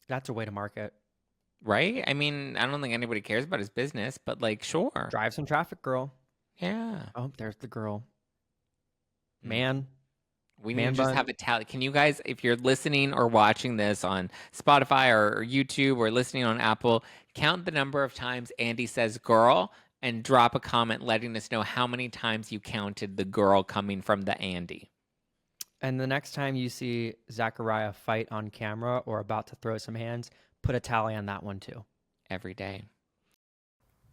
That's a way to market. right? I mean, I don't think anybody cares about his business, but like, sure. Drive some traffic, girl. Yeah. Oh, there's the girl. Mm. Man, We need to man just bun. have a tally. Can you guys, if you're listening or watching this on Spotify or YouTube or listening on Apple, count the number of times Andy says girl and drop a comment letting us know how many times you counted the girl coming from the Andy And the next time you see Zachariah fight on camera or about to throw some hands, put a tally on that one too. every day.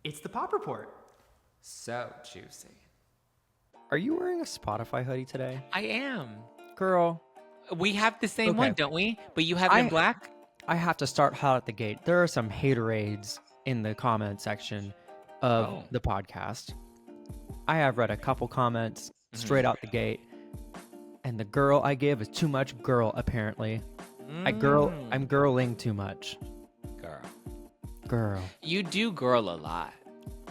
It's the Pop Report. So juicy. Are you wearing a Spotify hoodie today? I am. Girl, We have the same okay. one, don't we? But you have it in black? I have to start hot at the gate. There are some haterades in the comment section of the podcast. I have read a couple comments straight out the gate, and the girl I give is too much girl, apparently. I'm girling too much. Girl. You do girl a lot.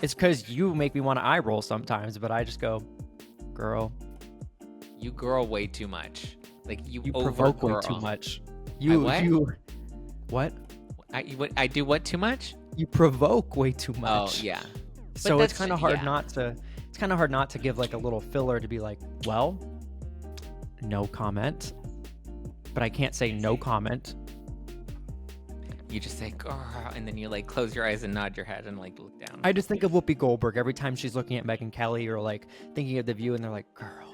It's because you make me want to eye roll sometimes, but I just go, girl. You girl way too much. Like you provoke way girl. too much. What? I do what too much? You provoke way too much. Oh yeah. So it's kind of hard not to. It's kind of hard not to give like a little filler to be like, well, no comment, but I can't say no comment. You just say girl, and then you like close your eyes and nod your head and like look down. I just think of Whoopi Goldberg every time she's looking at Megyn Kelly or like thinking of The View, and they're like, girl.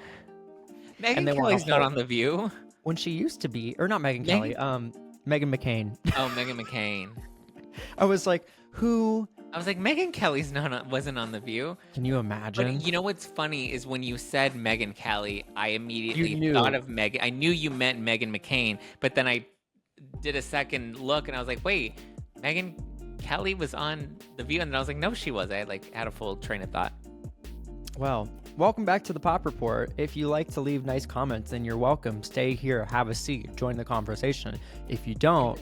Megyn Kelly's not on The View. When she used to be, or not Megyn Kelly, Meghan McCain. Oh, Meghan McCain. I was like, who? I was like, Megyn Kelly's wasn't on The View. Can you imagine? But you know what's funny is when you said Megyn Kelly, I immediately knew. thought of Megyn. I knew you meant Meghan McCain, but then I did a second look and I was like, wait, Megyn Kelly was on The View, and then I was like, no, she was. I like had a full train of thought. Well, welcome back to the Pop Report. If you like to leave nice comments, then you're welcome. Stay here, have a seat, join the conversation. If you don't,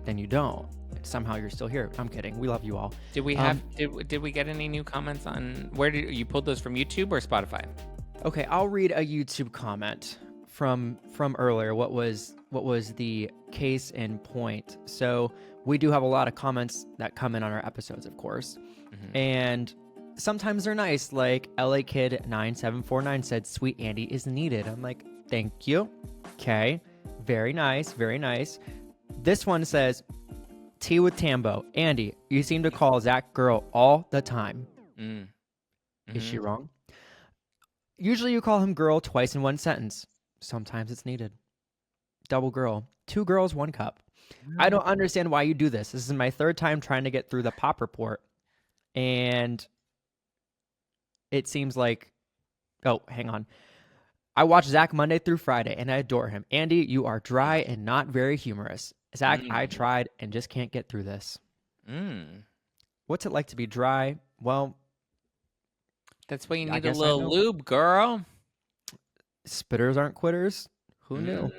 then you don't. Somehow you're still here. I'm kidding. We love you all. Did we have did we get any new comments on where did you pulled those from YouTube or Spotify? Okay, I'll read a YouTube comment from earlier. What was the case in point? So we do have a lot of comments that come in on our episodes, of course, and sometimes they're nice. Like LA Kid 9749 said, "Sweet Andy is needed." I'm like, thank you. Okay, very nice, very nice. This one says, Tea with Tambo. Andy, you seem to call Zack girl all the time. Is she wrong? Usually you call him girl twice in one sentence. Sometimes it's needed. Double girl. 2 girls, 1 cup. I don't understand why you do this. This is my 3rd time trying to get through the Pop Report. And it seems like... Oh, hang on. I watch Zack Monday through Friday, and I adore him. Andy, you are dry and not very humorous. Zack, I tried and just can't get through this. What's it like to be dry? Well, that's why you need a little lube, girl. Spitters aren't quitters. Who knew?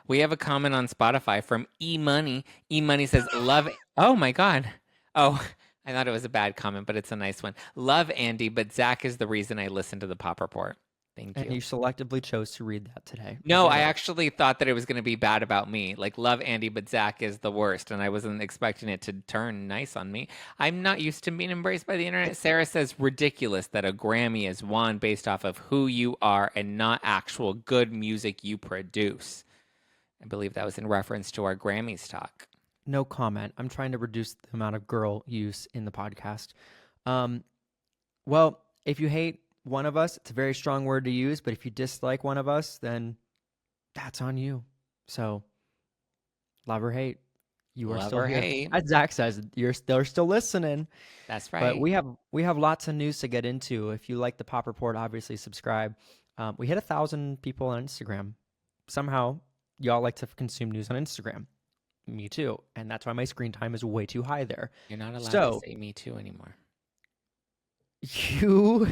We have a comment on Spotify from E-Money. E-Money says, love... Oh, my God. Oh, I thought it was a bad comment, but it's a nice one. Love Andy, but Zack is the reason I listen to the Pop Report. Thank you. And you selectively chose to read that today. No, I actually thought that it was going to be bad about me. Like, love Andy, but Zack is the worst. And I wasn't expecting it to turn nice on me. I'm not used to being embraced by the internet. Sarah says, ridiculous that a Grammy is won based off of who you are and not actual good music you produce. I believe that was in reference to our Grammys talk. No comment. I'm trying to reduce the amount of girl use in the podcast. Well, if you hate one of us, it's a very strong word to use, but if you dislike one of us, then that's on you. So, love or hate, you are love still or here. Hate. As Zack says, they're still listening. That's right. But we have lots of news to get into. If you like the Pop Report, obviously subscribe. We hit 1,000 people on Instagram. Somehow, y'all like to consume news on Instagram. Me too, and that's why my screen time is way too high there. You're not allowed to say me too anymore. You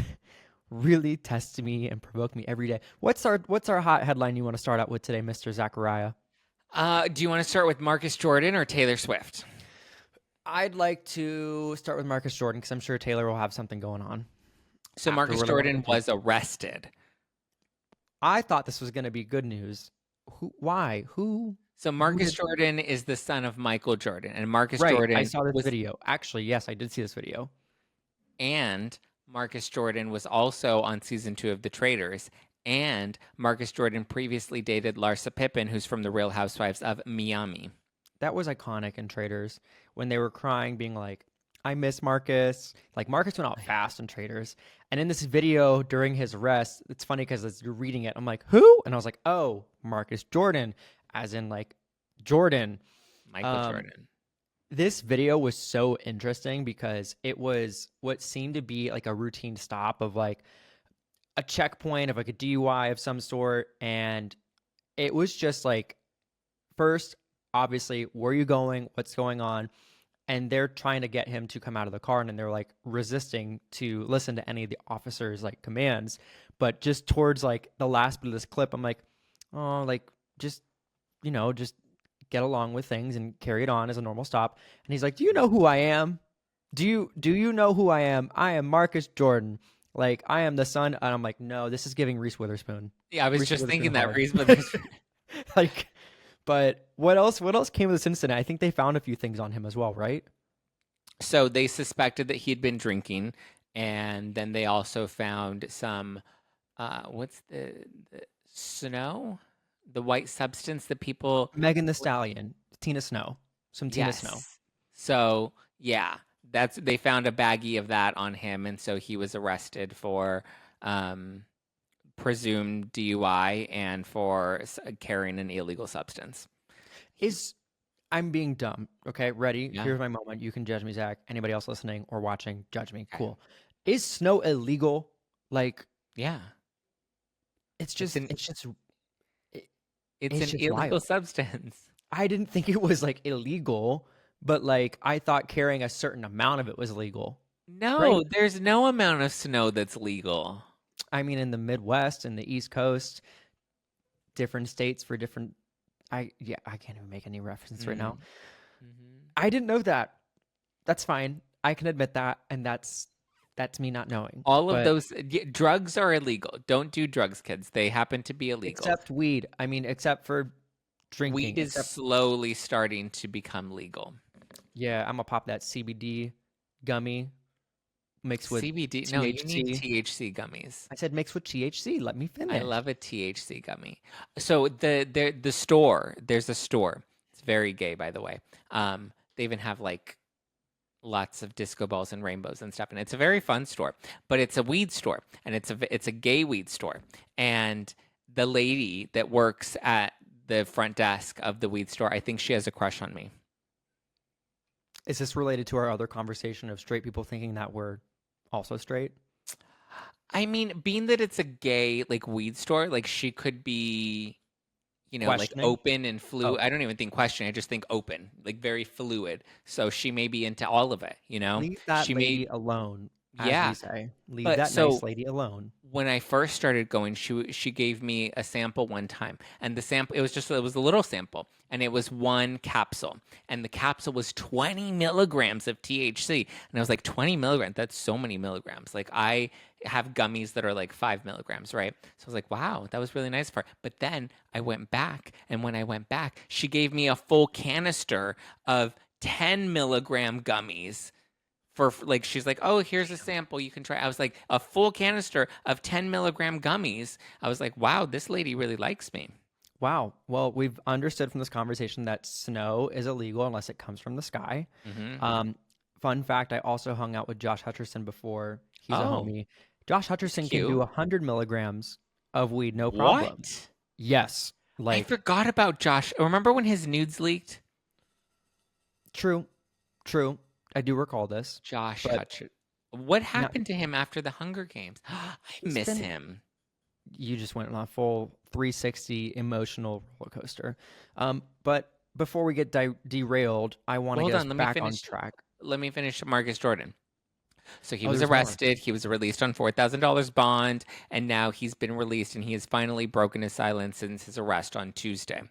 really test me and provoke me every day. What's our hot headline you want to start out with today, Mr. Zachariah? Do you want to start with Marcus Jordan or Taylor Swift? I'd like to start with Marcus Jordan because I'm sure Taylor will have something going on. So Marcus Jordan was arrested. I thought this was going to be good news. Why? Who? So Marcus Jordan is the son of Michael Jordan, and Marcus Right. I Jordan saw this was video. Actually, yes, I did see this video. and Marcus Jordan was also on season 2 of The Traitors. And Marcus Jordan previously dated Larsa Pippen, who's from the Real Housewives of Miami. That was iconic in Traders when they were crying, being like, I miss Marcus. Like, Marcus went out fast in Traders. And in this video during his arrest, it's funny because as you're reading it, I'm like, who? And I was like, oh, Marcus Jordan, as in like Jordan. Michael Jordan. This video was so interesting because it was what seemed to be like a routine stop of like a checkpoint of like a DUI of some sort. And it was just like, first, obviously, where are you going? What's going on? And they're trying to get him to come out of the car, and then they're like resisting to listen to any of the officers' like commands. But just towards like the last bit of this clip, I'm like, oh, like just just get along with things and carry it on as a normal stop. And he's like, do you know who I am? Do you know who I am? I am Marcus Jordan. Like, I am the son. And I'm like, no, this is giving Reese Witherspoon. Yeah, I was Reese just thinking Witherspoon that hard. Reese Witherspoon. Like, but what else came of this incident? I think they found a few things on him as well, right? So they suspected that he'd been drinking, and then they also found some, what's the snow? The white substance that people. Megan Thee Stallion, Tina Snow, some Tina Snow. Yes. So yeah, they found a baggie of that on him, and so he was arrested for presumed DUI and for carrying an illegal substance. I'm being dumb. Okay, ready? Yeah. Here's my moment. You can judge me, Zach. Anybody else listening or watching, judge me. Cool. Is snow illegal? Like, Yeah, it's just an just illegal wild. substance. I didn't think it was like illegal, but like I thought carrying a certain amount of it was legal. No, Right. there's no amount of snow that's legal. I mean, in the Midwest and the East Coast, different states for different. I can't even make any reference right now. Mm-hmm. I didn't know that. That's fine. I can admit that, and that's me not knowing. All of those drugs are illegal. Don't do drugs, kids. They happen to be illegal. Except weed. I mean, except for drinking. Weed is slowly starting to become legal. Yeah, I'm gonna pop that CBD gummy mixed with CBD. THC. No, you need THC gummies. I said mixed with THC. Let me finish. I love a THC gummy. So the store, there's a store. It's very gay, by the way. They even have like lots of disco balls and rainbows and stuff, and it's a very fun store. But it's a weed store, and it's a gay weed store. And the lady that works at the front desk of the weed store, I think she has a crush on me. Is this related to our other conversation of straight people thinking that we're also straight? I mean, being that it's a gay like weed store, like she could be, like open and fluid. Oh. I don't even think questioning. I just think open, like very fluid. So she may be into all of it. Leave that lady alone. Yeah. As we say. Leave But that nice lady alone. When I first started going, she gave me a sample one time, and the sample it was a little sample, and it was one capsule, and the capsule was 20 milligrams of THC, and I was like, 20 milligrams? That's so many milligrams. Like I have gummies that are like 5 milligrams, right? So I was like, wow, that was really nice for her. But then I went back, and when I went back, she gave me a full canister of 10 milligram gummies. For like, she's like, oh, here's a sample you can try. I was like, a full canister of 10 milligram gummies. I was like, wow, this lady really likes me. Wow. Well, we've understood from this conversation that snow is illegal unless it comes from the sky. Mm-hmm. Fun fact, I also hung out with Josh Hutcherson before. He's a Oh. homie. Josh Hutcherson can Cute. do 100 milligrams of weed, no problem. What? Yes. I Like, forgot about Josh. Remember when his nudes leaked? true. I do recall this. Josh But- Hutcher. What happened to him after the Hunger Games? I miss been- him. You just went on a full 360 emotional roller coaster. But before we get derailed, I want to Hold get on, us let me back on finish. track. Let me finish Marcus Jordan. So he Oh, was there's more. arrested. He was released on $4,000 bond, and now he's been released, and he has finally broken his silence since his arrest on Tuesday.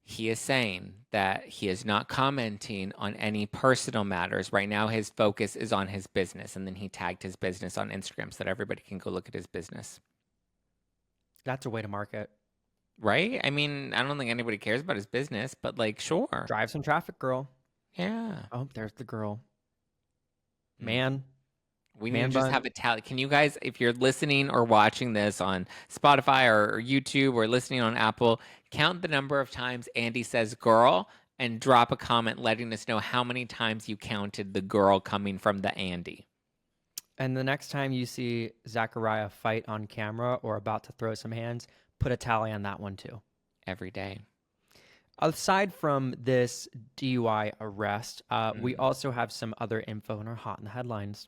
He is saying that he is not commenting on any personal matters. Right now, his focus is on his business, and then he tagged his business on Instagram so that everybody can go look at his business. That's a way to market. right? I mean, I don't think anybody cares about his business, but like, sure. Drive some traffic, girl. Yeah. Oh, there's the girl. Mm. Man, We need to man just bun. have a tally. Can you guys, if you're listening or watching this on Spotify or YouTube or listening on Apple, count the number of times Andy says girl and drop a comment letting us know how many times you counted the girl coming from the Andy. And the next time you see Zachariah fight on camera or about to throw some hands, put a tally on that one too. Every day. Aside from this DUI arrest, we also have some other info in our hot in the headlines.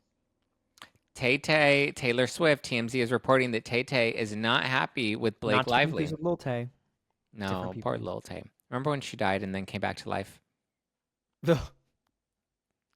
Tay-Tay, Taylor Swift, TMZ is reporting that Tay-Tay is not happy with Blake Not to be Lively. confused with Lil Tay. No, Different poor people. Lil Tay. Remember when she died and then came back to life? Ugh.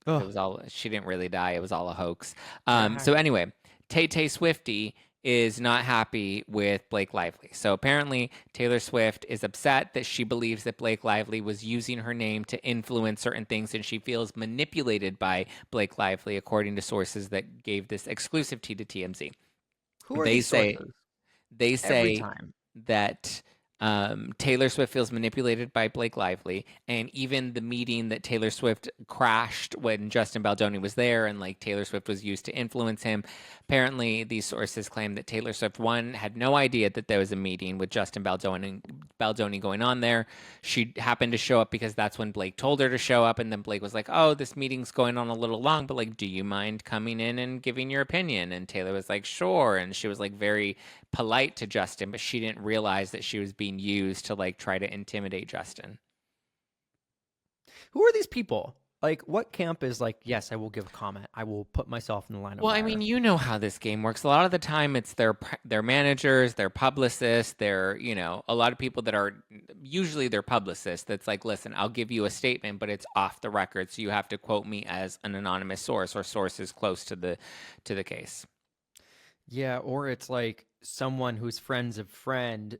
It was all, she didn't really die. It was all a hoax. Yeah. So anyway, Tay-Tay Swiftie is not happy with Blake Lively. So apparently Taylor Swift is upset that she believes that Blake Lively was using her name to influence certain things and she feels manipulated by Blake Lively, according to sources that gave this exclusive tea to TMZ. Who are They these say sources? they Every say time. that Taylor Swift feels manipulated by Blake Lively, and even the meeting that Taylor Swift crashed when Justin Baldoni was there, and like Taylor Swift was used to influence him. Apparently, these sources claim that Taylor Swift had no idea that there was a meeting with Justin Baldoni going on there. She happened to show up because that's when Blake told her to show up, and then Blake was like, "Oh, this meeting's going on a little long, but like, do you mind coming in and giving your opinion?" And Taylor was like, "Sure," and she was like very polite to Justin, but she didn't realize that she was being used to like try to intimidate Justin. Who are these people? Like, what camp is like, yes, I will give a comment. I will put myself in the line of Well, fire. I mean, you know how this game works. A lot of the time, it's their managers, their publicists, a lot of people that are usually their publicists. That's like, listen, I'll give you a statement, but it's off the record, so you have to quote me as an anonymous source or sources close to the case. Yeah, or it's like someone who's friends of friend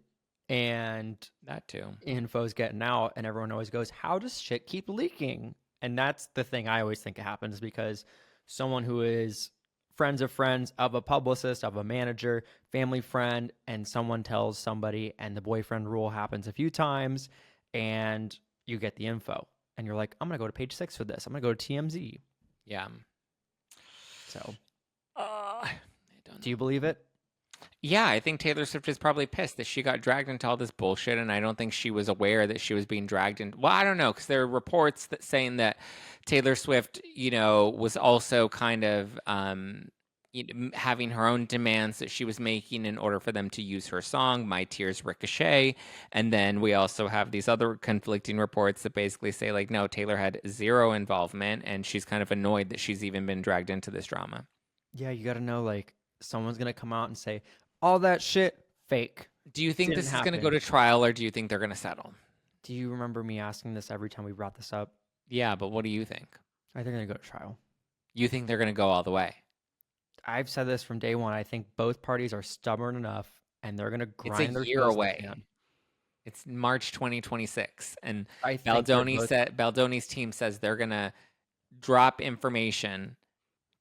and That too. info's getting out and everyone always goes, how does shit keep leaking? And that's the thing I always think happens because someone who is friends of a publicist, of a manager, family friend, and someone tells somebody and the boyfriend rule happens a few times and you get the info and you're like, I'm going to go to page 6 for this. I'm going to go to TMZ. Yeah. So, I don't do you believe it? Yeah, I think Taylor Swift is probably pissed that she got dragged into all this bullshit, and I don't think she was aware that she was being dragged in. Well, I don't know, because there are reports that saying that Taylor Swift, was also kind of having her own demands that she was making in order for them to use her song, My Tears Ricochet. And then we also have these other conflicting reports that basically say, like, no, Taylor had zero involvement, and she's kind of annoyed that she's even been dragged into this drama. Yeah, you got to know, like, someone's going to come out and say, all that shit, fake. Do you think Didn't this is going to happen. go to trial, or do you think they're going to settle? Do you remember me asking this every time we brought this up? Yeah, but what do you think? I think they're going to go to trial. You think they're going to go all the way? I've said this from day one. I think both parties are stubborn enough and they're going to grind It's a their year heels away. down. It's March 2026, and I think they're both- Baldoni's team says they're going to drop information.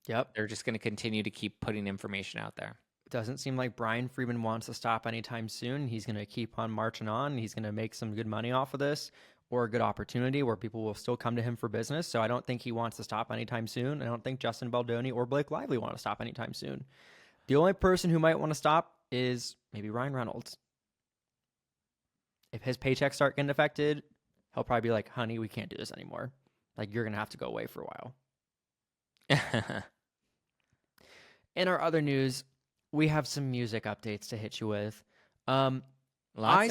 Yep. They're just going to continue to keep putting information out there. Doesn't seem like Brian Friedman wants to stop anytime soon. He's going to keep on marching on. He's going to make some good money off of this or a good opportunity where people will still come to him for business. So I don't think he wants to stop anytime soon. I don't think Justin Baldoni or Blake Lively want to stop anytime soon. The only person who might want to stop is maybe Ryan Reynolds. If his paychecks start getting affected, he'll probably be like, honey, we can't do this anymore. Like, you're going to have to go away for a while. In our other news, we have some music updates to hit you with. Lots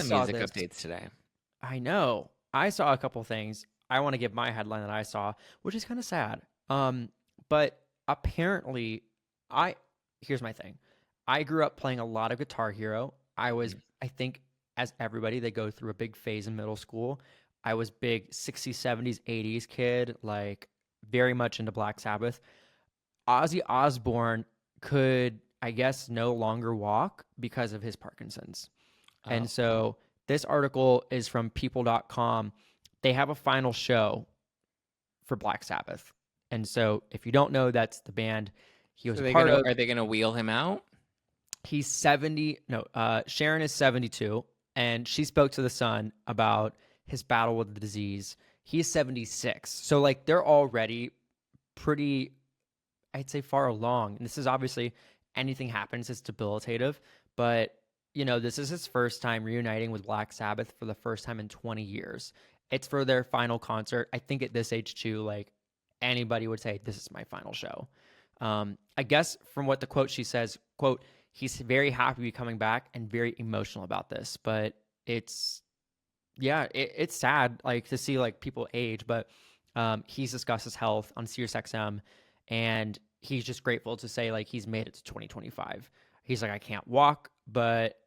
of music updates today. I know. I saw a couple things. I want to give my headline that I saw, which is kind of sad. But apparently, here's my thing. I grew up playing a lot of Guitar Hero. I think, as everybody, they go through a big phase in middle school. I was big 60s, 70s, 80s kid, like very much into Black Sabbath. Ozzy Osbourne could, I guess, no longer walk because of his Parkinson's. Oh. And so this article is from people.com. They have a final show for Black Sabbath. And so if you don't know, that's the band he was a part of. Are they going to wheel him out? He's 70. No, Sharon is 72. and she spoke to The Sun about his battle with the disease. He's 76. So, like, they're already pretty, I'd say, far along. And this is obviously, anything happens, it's debilitative. But, this is his first time reuniting with Black Sabbath for the first time in 20 years. It's for their final concert. I think at this age, too, like, anybody would say, this is my final show. I guess from what the quote she says, quote, he's very happy to be coming back and very emotional about this. But it's sad, like, to see, like, people age. But he's discussed his health on SiriusXM, and he's just grateful to say, like, he's made it to 2025. He's like, I can't walk, but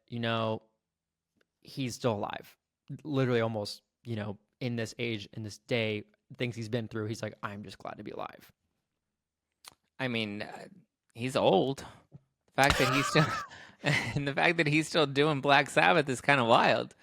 he's still alive. Literally, almost, in this age, in this day, things he's been through. He's like, I'm just glad to be alive. I mean, he's old. The fact that he's still, and the fact that he's still doing Black Sabbath is kind of wild.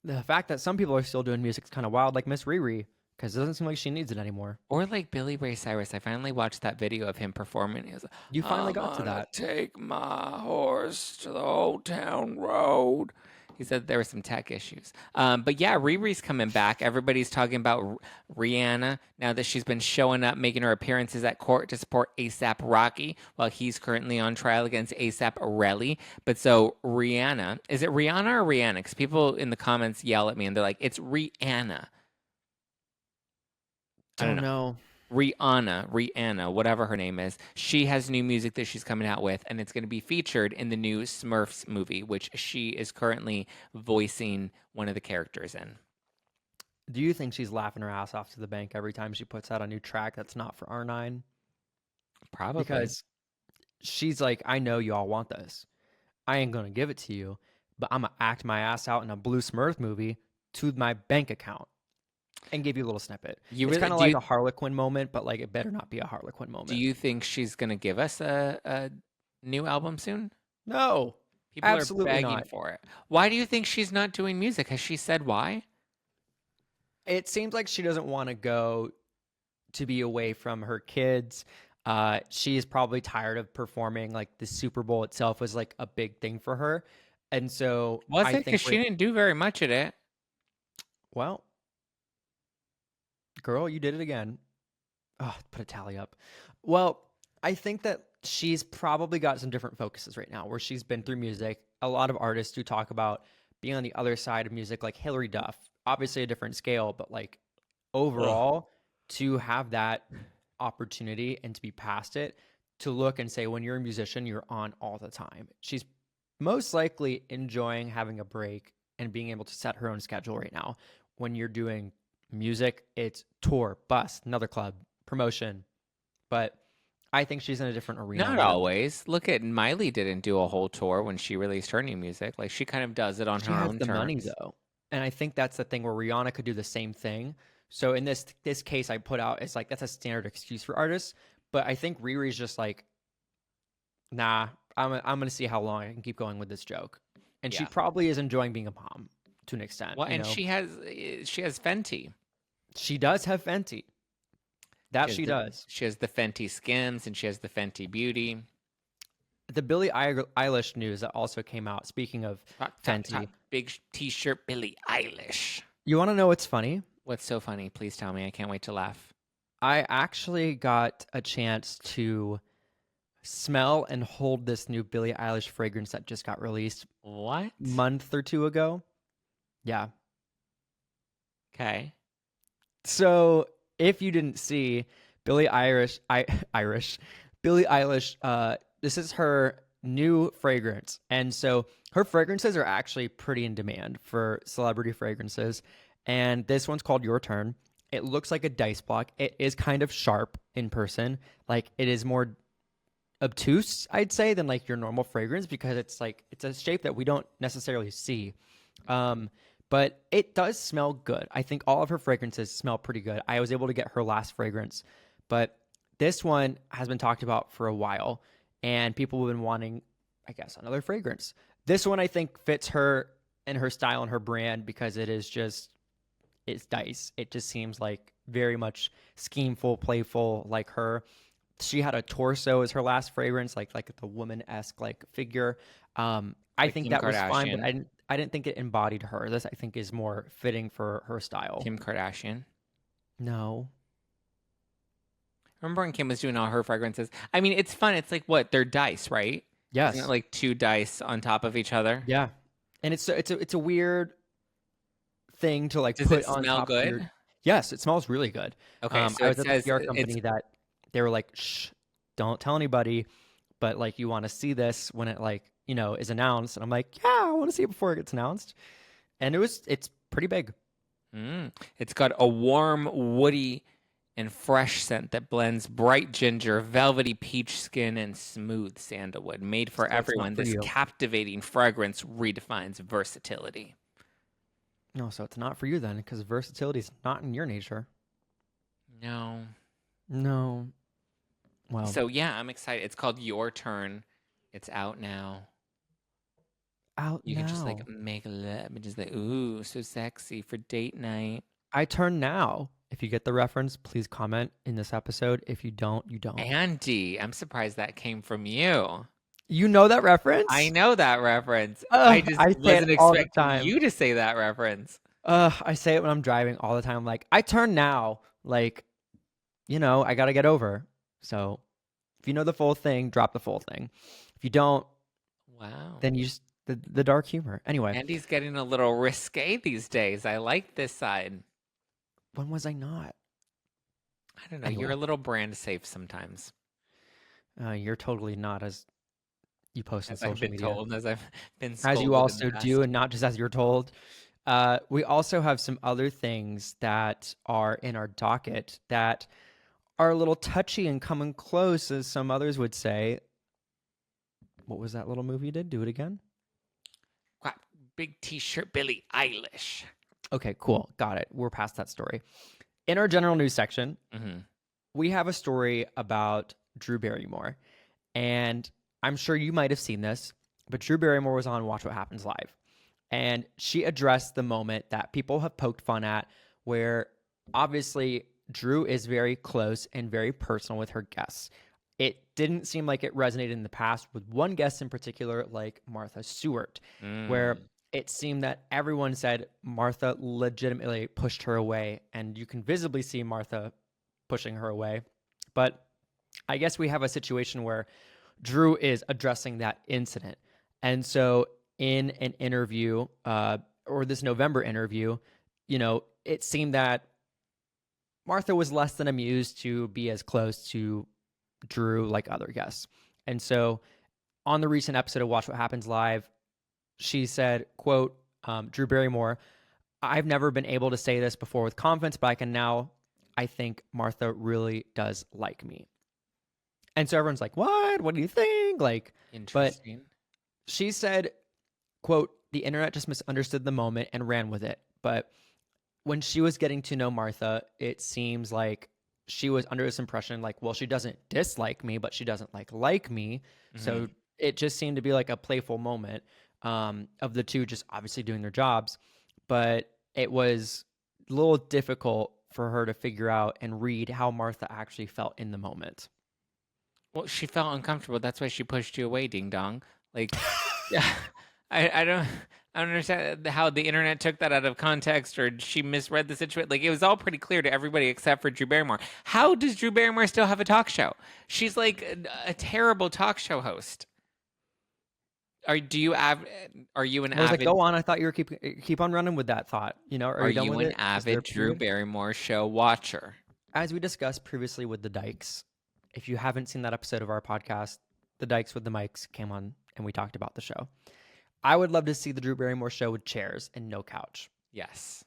The fact that some people are still doing music is kind of wild, like Miss Riri, because it doesn't seem like she needs it anymore. Or like Billy Ray Cyrus. I finally watched that video of him performing. He was like, You finally got to that. Take my horse to the old town road. He said there were some tech issues. But yeah, Riri's coming back. Everybody's talking about Rihanna now that she's been showing up, making her appearances at court to support A$AP Rocky while he's currently on trial against A$AP Relly. But so Rihanna, is it Rihanna or Rihanna? Because people in the comments yell at me and they're like, it's Rihanna. I don't know. Rihanna, whatever her name is, she has new music that she's coming out with, and it's going to be featured in the new Smurfs movie, which she is currently voicing one of the characters in. Do you think she's laughing her ass off to the bank every time she puts out a new track that's not for R9? Probably. Because she's like, I know you all want this. I ain't going to give it to you, but I'm going to act my ass out in a Blue Smurf movie to my bank account. And give you a little snippet. It's kind of like a Harlequin moment, but like it better not be a Harlequin moment. Do you think she's going to give us a new album soon? No. People absolutely are begging not. for it. Why do you think she's not doing music? Has she said why? It seems like she doesn't want to go to be away from her kids. She is probably tired of performing. Like the Super Bowl itself was like a big thing for her. And so was it? Because she didn't do very much at it. Well, girl, you did it again. Oh, put a tally up. Well, I think that she's probably got some different focuses right now where she's been through music. A lot of artists do talk about being on the other side of music, like Hilary Duff, obviously a different scale, but like overall to have that opportunity and to be past it, to look and say, when you're a musician, you're on all the time. She's most likely enjoying having a break and being able to set her own schedule right now. When you're doing music, it's tour, bus, another club, promotion. But I think she's in a different arena. Not always. Look at Miley didn't do a whole tour when she released her new music. Like she kind of does it on her own terms. She has the money though. And I think that's the thing where Rihanna could do the same thing. So in this case I put out, it's like that's a standard excuse for artists. But I think Riri's just like, nah, I'm going to see how long I can keep going with this joke. And she probably is enjoying being a mom to an extent. Well, and she has Fenty. She does have Fenty. That she does. She has the Fenty Skims and she has the Fenty Beauty. The Billie Eilish news that also came out, speaking of Fenty. Big t-shirt Billie Eilish. You want to know what's funny? What's so funny? Please tell me. I can't wait to laugh. I actually got a chance to smell and hold this new Billie Eilish fragrance that just got released. What? Month or two ago. Yeah. Okay. So if you didn't see, Billie Eilish, this is her new fragrance. And so her fragrances are actually pretty in demand for celebrity fragrances. And this one's called Your Turn. It looks like a dice block. It is kind of sharp in person. Like it is more obtuse, I'd say, than like your normal fragrance because it's a shape that we don't necessarily see. But it does smell good. I think all of her fragrances smell pretty good. I was able to get her last fragrance, but this one has been talked about for a while, and people have been wanting, I guess, another fragrance. This one I think fits her and her style and her brand because it's dice. It just seems like very much schemeful, playful, like her. She had a torso as her last fragrance, like the woman-esque like figure. I think Kim that Kardashian. was fine, but I didn't think it embodied her. This I think is more fitting for her style. Kim Kardashian. No. Remember when Kim was doing all her fragrances? I mean, it's fun. It's like what? They're dice, right? Yes. Isn't it like 2 dice on top of each other? Yeah. And it's a weird thing to like Does put it on smell top good? of your. Yes, it smells really good. Okay, so I it was at says the PR it's company that they were like, shh, don't tell anybody, but like you want to see this when it like, is announced. And I'm like, yeah, I want to see it before it gets announced. And it's pretty big. It's got a warm, woody, and fresh scent that blends bright ginger, velvety peach skin, and smooth sandalwood. Made for So it's not everyone, for this you. captivating fragrance redefines versatility. No, so it's not for you then, because versatility is not in your nature. No. No. Well, So yeah, I'm excited. It's called Your Turn. It's out now. out You now. can just like make love and just like, ooh, so sexy for date night. I turn now. If you get the reference, please comment in this episode. If you don't, you don't. Andy, I'm surprised that came from you. You know that reference? I know that reference. I just I say wasn't it all the expecting time. you to say that reference. I say it when I'm driving all the time. Like, I turn now. Like, I got to get over. So if you know the full thing, drop the full thing. If you don't, Wow. then you just, the dark humor. Anyway, Andy's getting a little risque these days. I like this side. when was I not? I don't know. Anyway. You're a little brand safe sometimes. You're totally not, as you post on As I've social been media. told, as I've been As scolded you in also the past. do, and not just as you're told. We also have some other things that are in our docket that are a little touchy and coming close, as some others would say. What was that little movie you did? Do it again? Big T-shirt, Billie Eilish. Okay, cool. Got it. We're past that story. In our general news section, we have a story about Drew Barrymore. And I'm sure you might have seen this, but Drew Barrymore was on Watch What Happens Live. And she addressed the moment that people have poked fun at, where obviously Drew is very close and very personal with her guests. It didn't seem like it resonated in the past with one guest in particular, like Martha Stewart, where it seemed that everyone said Martha legitimately pushed her away. And you can visibly see Martha pushing her away. But I guess we have a situation where Drew is addressing that incident. And so in an interview, or this November interview, it seemed that Martha was less than amused to be as close to Drew like other guests. And so on the recent episode of Watch What Happens Live, she said, quote, Drew Barrymore, I've never been able to say this before with confidence, but I can now. I think Martha really does like me. And so everyone's like, what? What do you think? Like, Interesting. But she said, quote, the internet just misunderstood the moment and ran with it. But when she was getting to know Martha, it seems like she was under this impression like, well, she doesn't dislike me, but she doesn't like me. So it just seemed to be like a playful moment of the two just obviously doing their jobs. But it was a little difficult for her to figure out and read how Martha actually felt in the moment. Well, she felt uncomfortable. That's why she pushed you away, ding dong. Like, yeah, I don't understand how the internet took that out of context, or she misread the situation. Like, it was all pretty clear to everybody except for Drew Barrymore. How does Drew Barrymore still have a talk show? She's like a terrible talk show host. Are you an I was avid? like, go on. I thought you were keep on running with that thought. Are you done with an it? Is there avid a Drew period? Barrymore show watcher? As we discussed previously with the Dykes, if you haven't seen that episode of our podcast, the Dykes with the Mics came on and we talked about the show. I would love to see the Drew Barrymore show with chairs and no couch. Yes,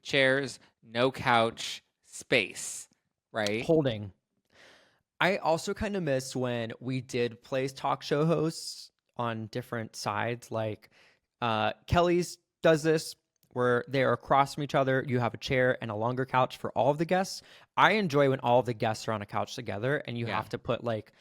chairs, no couch, space, right? Holding. I also kind of miss when we did place talk show hosts on different sides. Like Kelly's does this where they are across from each other. You have a chair and a longer couch for all of the guests. I enjoy when all of the guests are on a couch together and you have to put like,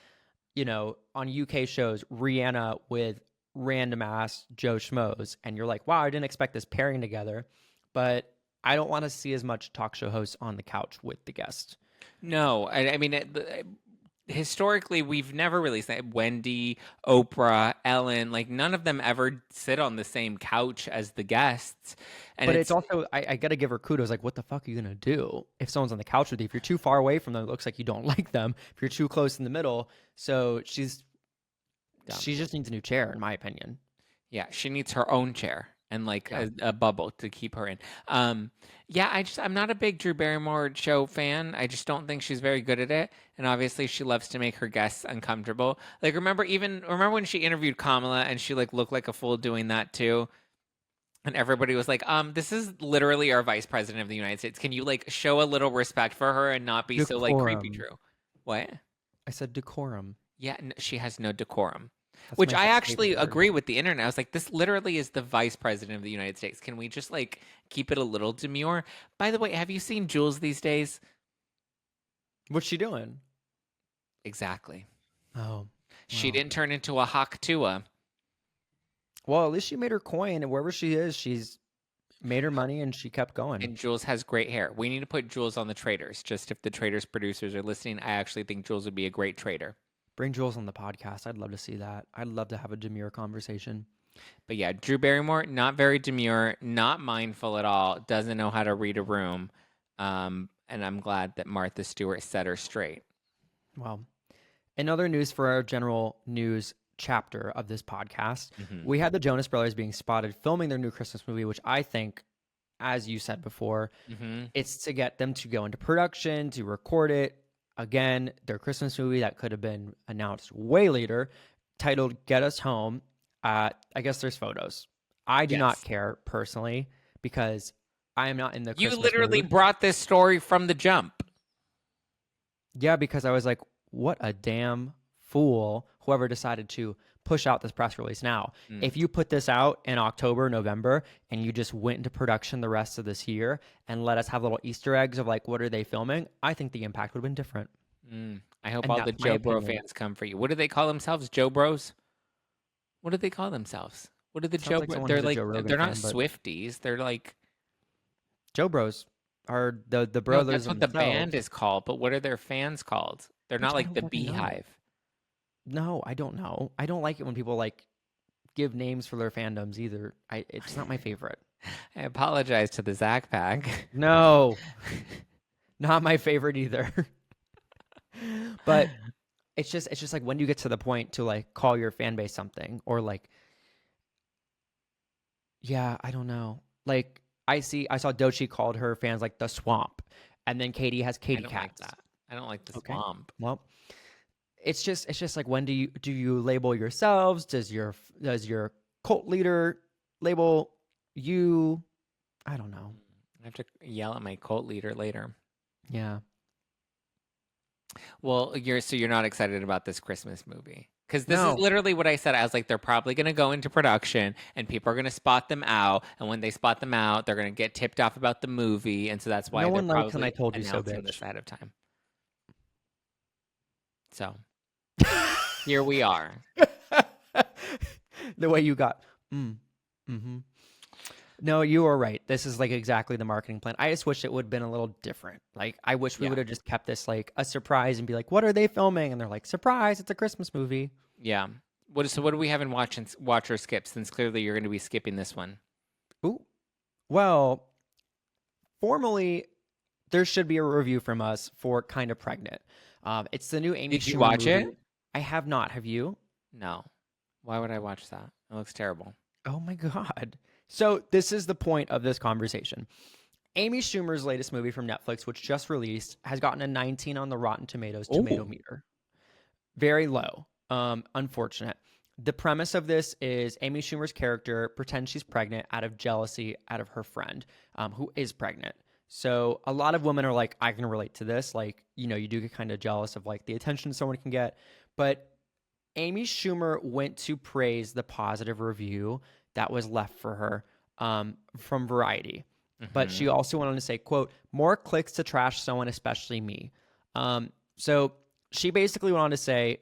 on UK shows, Rihanna with random ass Joe Schmoes. And you're like, wow, I didn't expect this pairing together. But I don't want to see as much talk show hosts on the couch with the guest. No, I mean, historically we've never really said Wendy, Oprah, Ellen, like none of them ever sit on the same couch as the guests. And But it's it's also I gotta give her kudos. Like, what the fuck are you gonna do if someone's on the couch with you? If you're too far away from them, it looks like you don't like them. If you're too close in the middle, so dumb. she just needs a new chair, in my opinion. Yeah, she needs her own chair and like Yeah. a bubble to keep her in. Yeah, I'm not a big Drew Barrymore show fan. I just don't think she's very good at it. And obviously she loves to make her guests uncomfortable. Like remember when she interviewed Kamala and she like looked like a fool doing that too? And everybody was like, this is literally our vice president of the United States. Can you like show a little respect for her and not be so like creepy, Decorum. Drew? What? I said decorum. Yeah, she has no decorum. That's Which my I favorite actually word. agree with the internet. I was like, this literally is the vice president of the United States. Can we just like keep it a little demure? By the way, have you seen Jules these days? What's she doing? Exactly. Oh, She wow. didn't turn into a hawk Tua. Well, at least she made her coin, and wherever she is, she's made her money, and she kept going. And Jules has great hair. We need to put Jules on the Traders. Just if the Traders producers are listening, I actually think Jules would be a great trader. Bring Jules on the podcast. I'd love to see that. I'd love to have a demure conversation. But yeah, Drew Barrymore, not very demure, not mindful at all, doesn't know how to read a room. And I'm glad that Martha Stewart set her straight. Well, in other news for our general news chapter of this podcast, we had the Jonas Brothers being spotted filming their new Christmas movie, which I think, as you said before, it's to get them to go into production, to record it. Again, their Christmas movie that could have been announced way later, titled Get Us Home. I guess there's photos. I do not Yes. care personally because I am not in the You Christmas literally mood. brought this story from the jump. Yeah, because I was like, what a damn fool whoever decided to push out this press release now. If you put this out in October, November, and you just went into production the rest of this year and let us have little Easter eggs of like, what are they filming? I think the impact would have been different. I hope And all the that's my Joe Bro opinion. fans come for you. What do they call themselves? Joe Bros? What do they call themselves? What do the Sounds Joe like Bro? someone They're who's a like Joe Rogan they're not fan, but Swifties. They're like Joe Bros are the no, brothers that's what the band themselves. is called. But what are their fans called? They're Bitch, not I like don't the fucking know. Beehive. No, I don't know. I don't like it when people like give names for their fandoms either. It's not my favorite. I apologize to the Zack pack. No, not my favorite either. But it's just like when do you get to the point to like call your fan base something or like yeah, I don't know. Like I saw Doechii called her fans like the swamp. And then Katie has I Katie don't like cats. that. I don't like the Okay. swamp. Well, it's just like when do you label yourselves? Does your cult leader label you? I don't know. I have to yell at my cult leader later. Yeah. Well, you're not excited about this Christmas movie. Because this is No. literally what I said. I was like, they're probably going to go into production and people are going to spot them out. And when they spot them out, they're going to get tipped off about the movie. And so that's why No they're one likes when I probably told you so, announcing this bitch. ahead of time. So here we are. The way you got. No, you are right. This is like exactly the marketing plan. I just wish it would have been a little different. Like, I wish we Yeah. would have just kept this like a surprise and be like, what are they filming? And they're like, surprise, it's a Christmas movie. Yeah. So what do we have in watch or skip? Since clearly you're going to be skipping this one. Ooh. Well, formally, there should be a review from us for Kind of Pregnant. It's the new Amy Did you Schumer watch movie. it? I have not. Have you? No. Why would I watch that? It looks terrible. Oh my God. So this is the point of this conversation. Amy Schumer's latest movie from Netflix, which just released, has gotten a 19 on the Rotten Tomatoes tomato meter. Very low. Unfortunate. The premise of this is Amy Schumer's character pretends she's pregnant out of jealousy out of her friend, who is pregnant. So a lot of women are like, I can relate to this. Like, you know, you do get kind of jealous of like the attention someone can get. But Amy Schumer went to praise the positive review that was left for her from Variety. But she also went on to say, quote, more clicks to trash someone, especially me. So she basically went on to say,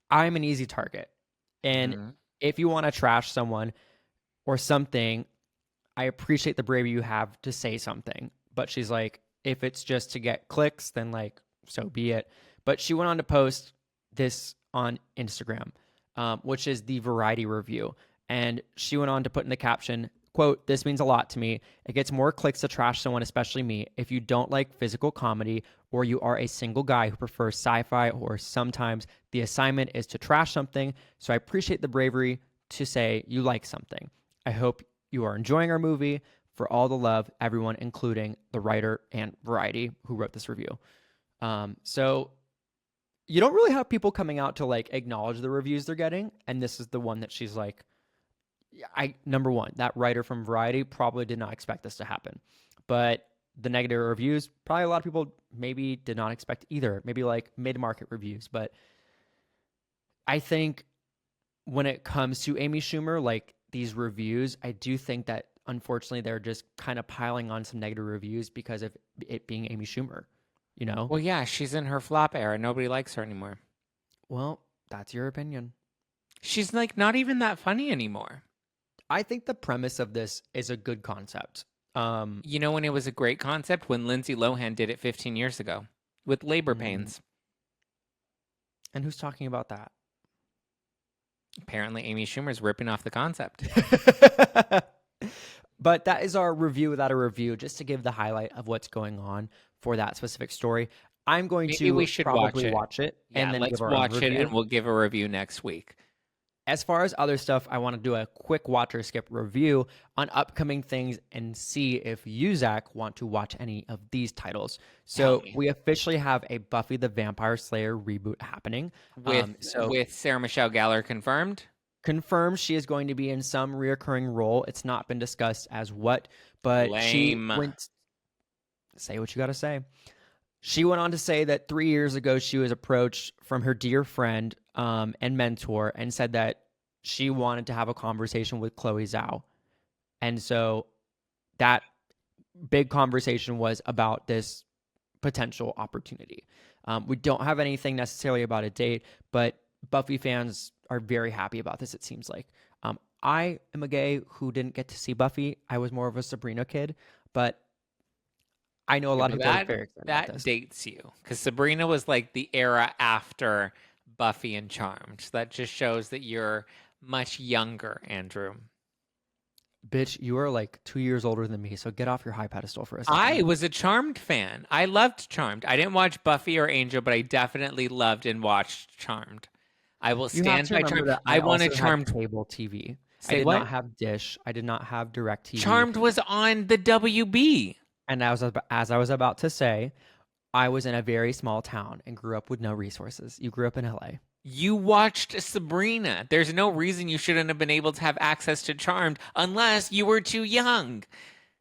I'm an easy target. And if you want to trash someone or something, I appreciate the bravery you have to say something. But she's like, if it's just to get clicks, then like, so be it. But she went on to post this on Instagram, which is the Variety review. And she went on to put in the caption, quote, "This means a lot to me. It gets more clicks to trash someone, especially me. If you don't like physical comedy or you are a single guy who prefers sci-fi or sometimes the assignment is to trash something. So I appreciate the bravery to say you like something. I hope you are enjoying our movie. For all the love, everyone, including the writer and Variety who wrote this review." So you don't really have people coming out to like acknowledge the reviews they're getting. And this is the one that she's like, number one, that writer from Variety probably did not expect this to happen. But the negative reviews, probably a lot of people maybe did not expect either. Maybe like mid-market reviews. But I think when it comes to Amy Schumer, like these reviews, I do think that unfortunately they're just kind of piling on some negative reviews because of it being Amy Schumer, you know? Well, yeah, she's in her flop era. Nobody likes her anymore. Well, that's your opinion. She's like not even that funny anymore. I think the premise of this is a good concept. You know when it was a great concept? When Lindsay Lohan did it 15 years ago with labor pains. And who's talking about that? Apparently, Amy Schumer's ripping off the concept. But that is our review without a review, just to give the highlight of what's going on for that specific story. I'm going Maybe to we should probably watch it Yeah, and then let's give our watch own it review. and we'll give a review next week. As far as other stuff, I want to do a quick watch or skip review on upcoming things and see if you, Zach, want to watch any of these titles. So we officially have a Buffy the Vampire Slayer reboot happening. With Sarah Michelle Gellar confirmed? Confirmed she is going to be in some reoccurring role. It's not been discussed as what, but she went... Say what you got to say. She went on to say that 3 years ago, she was approached from her dear friend and mentor and said that she wanted to have a conversation with Chloe Zhao. And so that big conversation was about this potential opportunity. We don't have anything necessarily about a date, but Buffy fans are very happy about this, it seems like. I am a gay who didn't get to see Buffy. I was more of a Sabrina kid, but I know a lot of people are very excited about this. That dates you, because Sabrina was like the era after Buffy and Charmed. That just shows that you're much younger, Andrew. Bitch, you are like 2 years older than me, so get off your high pedestal for a second. I was a Charmed fan. I loved Charmed. I didn't watch Buffy or Angel, but I definitely loved and watched Charmed. I will stand by Charmed. I want a Charmed cable TV. Say I did what? not have Dish. I did not have DirecTV. Charmed was on the WB. And as I was about to say, I was in a very small town and grew up with no resources. You grew up in LA. You watched Sabrina. There's no reason you shouldn't have been able to have access to Charmed unless you were too young.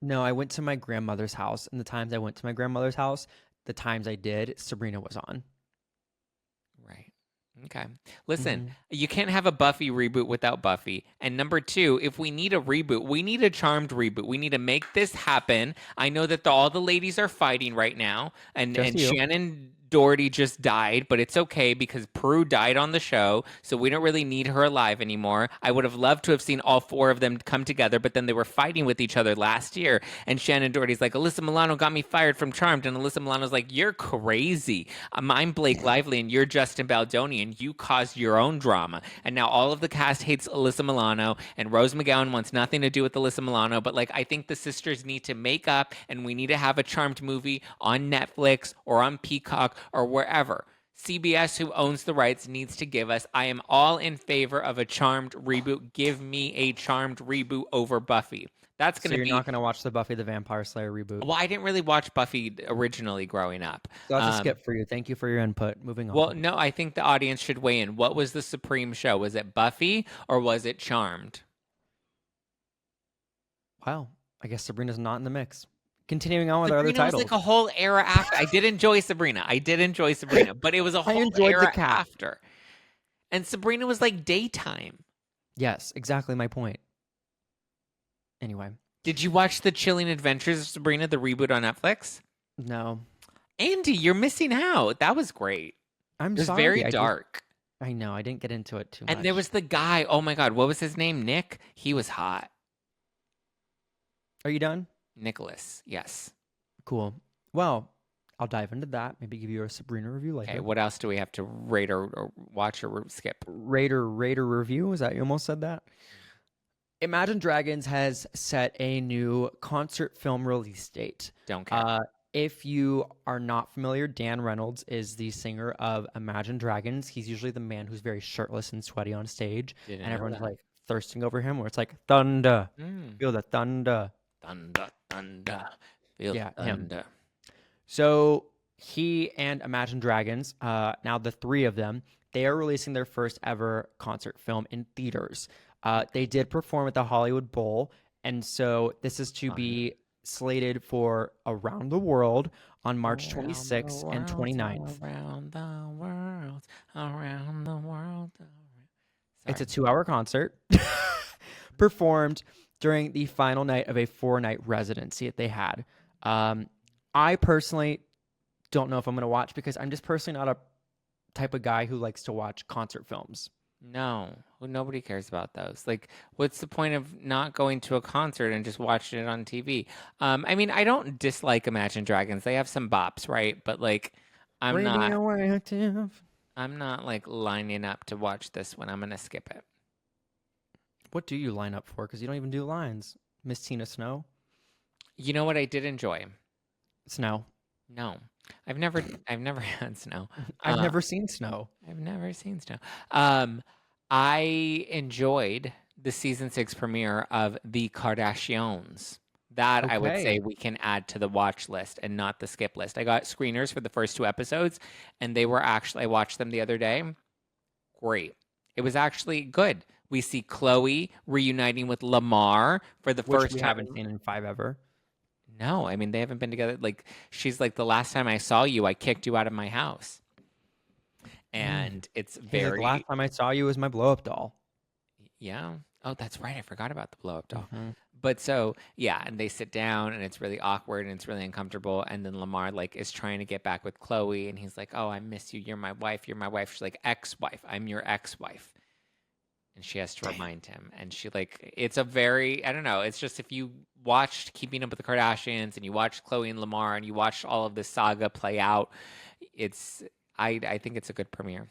No, I went to my grandmother's house, and the times I went to my grandmother's house, the times I did, Sabrina was on. Right. Okay. Listen, you can't have a Buffy reboot without Buffy. And number two, if we need a reboot, we need a Charmed reboot. We need to make this happen. I know that all the ladies are fighting right now, and Shannon Doherty just died, but it's okay because Prue died on the show, so we don't really need her alive anymore. I would have loved to have seen all four of them come together, but then they were fighting with each other last year, and Shannon Doherty's like, Alyssa Milano got me fired from Charmed, and Alyssa Milano's like, you're crazy. I'm Blake Lively, and you're Justin Baldoni, and you caused your own drama. And now all of the cast hates Alyssa Milano, and Rose McGowan wants nothing to do with Alyssa Milano, but like, I think the sisters need to make up, and we need to have a Charmed movie on Netflix or on Peacock or wherever. CBS, who owns the rights, needs to give us. I am all in favor of a Charmed reboot. Give me a Charmed reboot over Buffy. That's going to be... So you're not going to watch the Buffy the Vampire Slayer reboot? Well, I didn't really watch Buffy originally growing up. So that's a skip for you. Thank you for your input. Moving on. Well, no, I think the audience should weigh in. What was the supreme show? Was it Buffy or was it Charmed? Wow. I guess Sabrina's not in the mix. Continuing on with Sabrina our other titles. was like a whole era after. I did enjoy Sabrina, but it was a whole era after. And Sabrina was like daytime. Yes, exactly my point. Anyway. Did you watch The Chilling Adventures of Sabrina, the reboot on Netflix? No. Andy, you're missing out. That was great. I'm sorry. It was very dark. I know. I didn't get into it too much. And there was the guy. Oh my God. What was his name? Nick? He was hot. Are you done? Nicholas. Yes. Cool. Well, I'll dive into that. Maybe give you a Sabrina review later. Okay, what else do we have to rate or watch or skip? Raider review. Is that you almost said that? Imagine Dragons has set a new concert film release date. Don't care. If you are not familiar, Dan Reynolds is the singer of Imagine Dragons. He's usually the man who's very shirtless and sweaty on stage, Didn't and know everyone's that. like thirsting over him. Where it's like thunder, feel the thunder. Thunder, thunder, feel Yeah, him. thunder. So he and Imagine Dragons, now the three of them, they are releasing their first ever concert film in theaters. They did perform at the Hollywood Bowl, and so this is to be slated for around the world on March 26th and 29th. Around the world, around the world. It's a 2-hour concert performed during the final night of a 4-night residency that they had. I personally don't know if I'm going to watch because I'm just personally not a type of guy who likes to watch concert films. No, nobody cares about those. Like, what's the point of not going to a concert and just watching it on TV? I mean, I don't dislike Imagine Dragons. They have some bops, right? But like, I'm not like lining up to watch this one. I'm gonna skip it. What do you line up for? Because you don't even do lines. Miss Tina Snow? You know what I did enjoy? Snow. No, I've never had snow. I've never seen snow. I've never seen snow. I enjoyed the season 6 premiere of the Kardashians. That I would say we can add to the watch list and not the skip list. I got screeners for the first 2 episodes, and they were actually, I watched them the other day. Great. It was actually good. We see Khloe reuniting with Lamar for the first we time. haven't seen in 5 ever. No, I mean, they haven't been together. Like, she's like, the last time I saw you, I kicked you out of my house. And it's very... The last time I saw you was my blow-up doll. Yeah. Oh, that's right. I forgot about the blow-up doll. Mm-hmm. But so, yeah, and they sit down, and it's really awkward, and it's really uncomfortable. And then Lamar, like, is trying to get back with Khloe, and he's like, oh, I miss you. You're my wife. You're my wife. She's like, ex-wife. I'm your ex-wife. And she has to remind him. And she, like, it's a very, I don't know. It's just if you watched Keeping Up with the Kardashians, and you watched Khloe and Lamar, and you watched all of this saga play out, it's... I think it's a good premiere.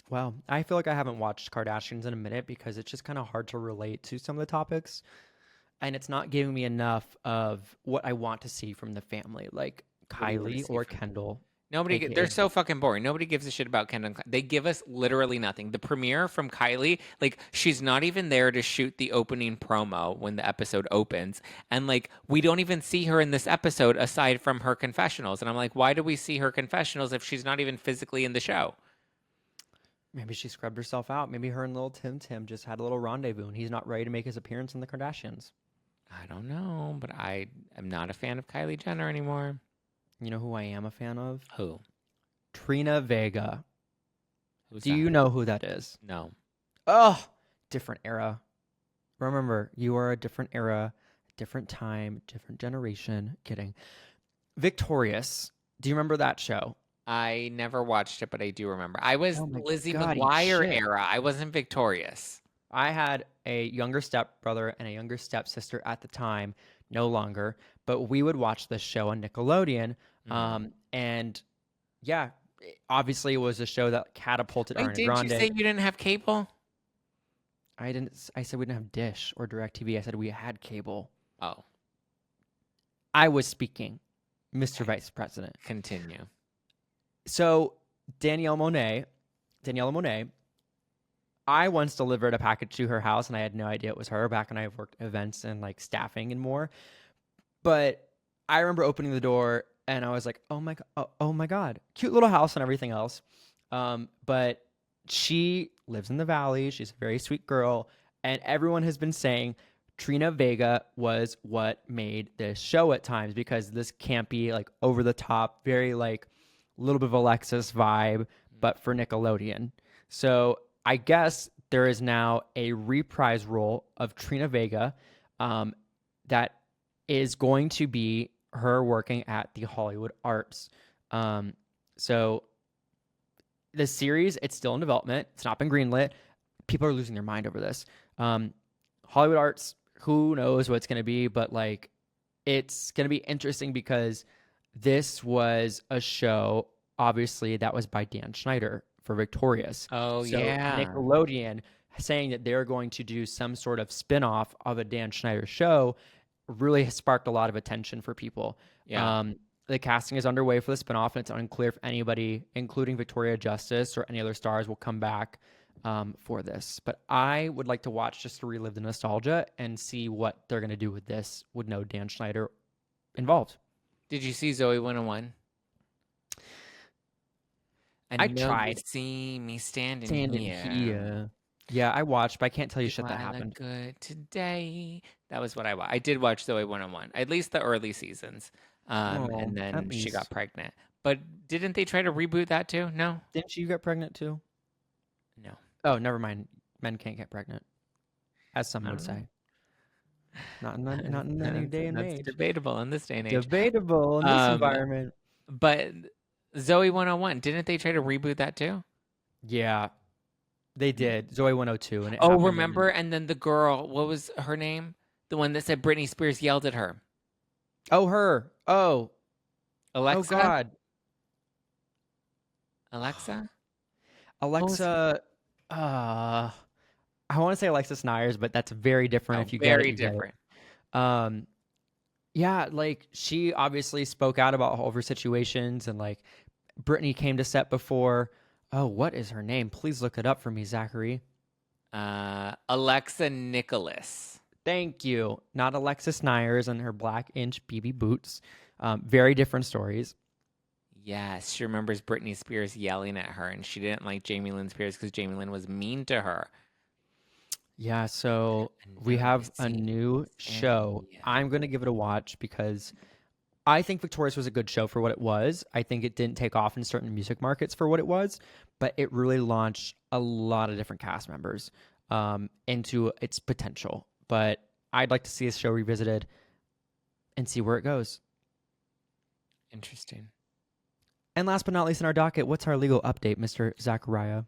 Well, I feel like I haven't watched Kardashians in a minute because it's just kind of hard to relate to some of the topics. And it's not giving me enough of what I want to see from the family, like Kylie or Kendall. They're so fucking boring. Nobody gives a shit about Kendall. They give us literally nothing. The premiere from Kylie, like, she's not even there to shoot the opening promo when the episode opens. And, like, we don't even see her in this episode aside from her confessionals. And I'm like, why do we see her confessionals if she's not even physically in the show? Maybe she scrubbed herself out. Maybe her and little Tim just had a little rendezvous and he's not ready to make his appearance in the Kardashians. I don't know, but I am not a fan of Kylie Jenner anymore. You know who I am a fan of? Who? Trina Vega. Who's Do that? you know who that is? No. Oh, different era. Remember, you are a different era, different time, different generation. Kidding. Victorious. Do you remember that show? I never watched it, but I do remember. I was Lizzie God, McGuire shit. era. I wasn't Victorious. I had a younger stepbrother and a younger stepsister at the time, no longer, but we would watch this show on Nickelodeon. And yeah, obviously it was a show that catapulted Ariana Didn't Grande. you say you didn't have cable? I didn't. I said we didn't have Dish or DirecTV. I said we had cable. Oh, I was speaking, Mr. Vice President. continue. So Danielle Monet, I once delivered a package to her house and I had no idea it was her back when I worked events and like staffing and more. But I remember opening the door and I was like, oh my God, cute little house and everything else. But she lives in the Valley. She's a very sweet girl. And everyone has been saying Trina Vega was what made this show at times because this campy, like over the top, very like a little bit of Alexis vibe, but for Nickelodeon. So I guess there is now a reprise role of Trina Vega that is going to be her working at the Hollywood Arts. So the series, it's still in development. It's not been greenlit. People are losing their mind over this. Hollywood Arts, who knows what it's going to be, but like it's going to be interesting because This was a show, obviously, that was by Dan Schneider for Victorious. Oh, So yeah. Nickelodeon saying that they're going to do some sort of spin-off of a Dan Schneider show really has sparked a lot of attention for people. Yeah. Um, the casting is underway for the spinoff, and it's unclear if anybody, including Victoria Justice or any other stars, will come back for this. But I would like to watch just to relive the nostalgia and see what they're going to do with this with no Dan Schneider involved. Did you see Zoe 101? I And know you tried. see me standing Standing here. here. Yeah, I watched, but I can't tell you Do shit that I look happened. good today? That was what I watched. I did watch Zoe 101, at least the early seasons. Oh, And at then she got least. pregnant. But didn't they try to reboot that too? No? Didn't you get pregnant too? No. Oh, never mind. Men can't get pregnant, as some I would don't know. say. Not in any day and That's age. debatable in this day and age. Debatable in this Um, environment. but Zoe 101, didn't they try to reboot that too? Yeah, they did. Zoe 102, and it Oh, happened. And then, remember? And then the girl, what was her name? The one that said Britney Spears yelled at her. oh, her. Oh, Alexa? oh, God. Alexa? Alexa. I want to say Alexis Nyers, but that's very different. Oh, If you get it, very you get it. different. Yeah, like she obviously spoke out about all of her situations, and like Brittany came to set before. Oh, what is her name? Please look it up for me, Zachary. Alexa Nicholas. Thank you. Not Alexis Nyers and her black inch BB boots. Very different stories. Yes, she remembers Britney Spears yelling at her, and she didn't like Jamie Lynn Spears because Jamie Lynn was mean to her. Yeah, so And we now have you a see new me show. standing here. I'm going to give it a watch because I think Victorious was a good show for what it was. I think it didn't take off in certain music markets for what it was, but it really launched a lot of different cast members into its potential. But I'd like to see this show revisited and see where it goes. Interesting. And last but not least in our docket, what's our legal update, Mr. Zachariah?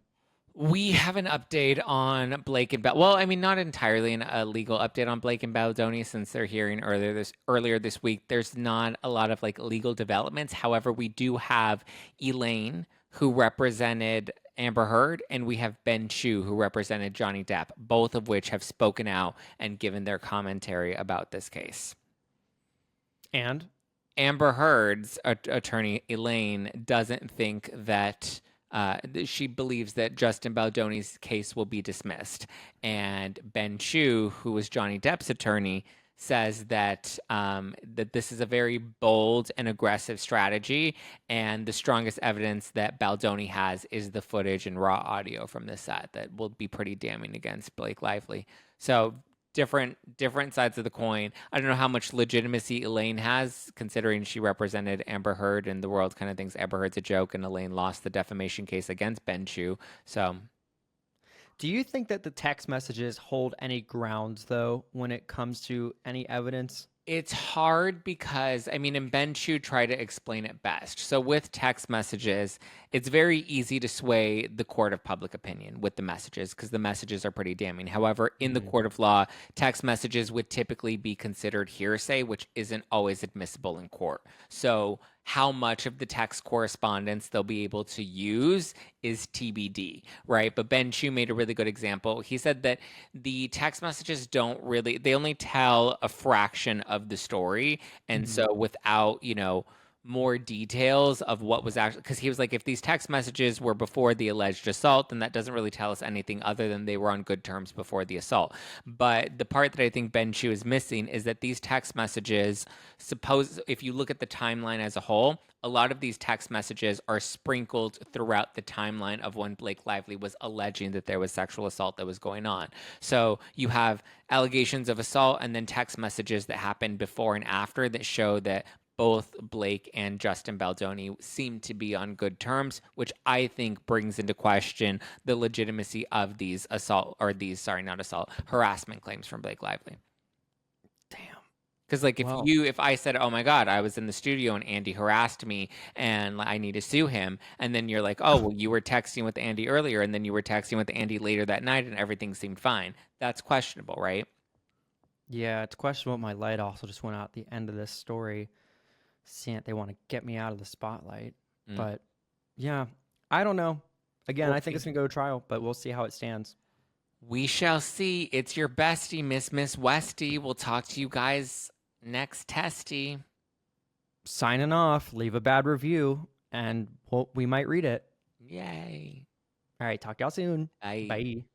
We have an update on Blake and Bell. Well, I mean, not entirely a legal update on Blake and Baldoni since they're hearing earlier this week. There's not a lot of like legal developments. However, we do have Elaine, who represented Amber Heard, and we have Ben Chu, who represented Johnny Depp, both of which have spoken out and given their commentary about this case. And Amber Heard's attorney, Elaine, doesn't think that she believes that Justin Baldoni's case will be dismissed. And Ben Chu, who was Johnny Depp's attorney, says that that this is a very bold and aggressive strategy, and the strongest evidence that Baldoni has is the footage and raw audio from the set that will be pretty damning against Blake Lively. So different sides of the coin. I don't know how much legitimacy Elaine has, considering she represented Amber Heard, and the world kind of thinks Amber Heard's a joke, and Elaine lost the defamation case against Ben Chu. So, do you think that the text messages hold any grounds, though, when it comes to any evidence? it's hard because, I mean, and Ben Chu tried to explain it best. So with text messages, it's very easy to sway the court of public opinion with the messages because the messages are pretty damning. However, in the court of law, text messages would typically be considered hearsay, which isn't always admissible in court. So how much of the text correspondence they'll be able to use is TBD, right? But Ben Chu made a really good example. He said that the text messages they only tell a fraction of the story. And so without, more details of what was actually, because he was like, if these text messages were before the alleged assault, then that doesn't really tell us anything other than they were on good terms before the assault. But the part that I think Ben Chu is missing is that these text messages, if you look at the timeline as a whole, a lot of these text messages are sprinkled throughout the timeline of when Blake Lively was alleging that there was sexual assault that was going on. So you have allegations of assault and then text messages that happened before and after that show that both Blake and Justin Baldoni seem to be on good terms, which I think brings into question the legitimacy of these harassment claims from Blake Lively. Damn. Because like Wow. if I said, oh my God, I was in the studio and Andy harassed me and I need to sue him, and then you're like, oh, well, you were texting with Andy earlier and then you were texting with Andy later that night and everything seemed fine. That's questionable, right? Yeah, it's questionable. My light also just went out at the end of this story. they want to get me out of the spotlight. Mm. But yeah, I don't know. Again, We'll I think it's see. gonna go to trial, but we'll see how it stands. We shall see. It's your bestie, Miss Westy. We'll talk to you guys next testy. Signing off. Leave a bad review, and we might read it. Yay. All right, talk to y'all soon. Bye. Bye.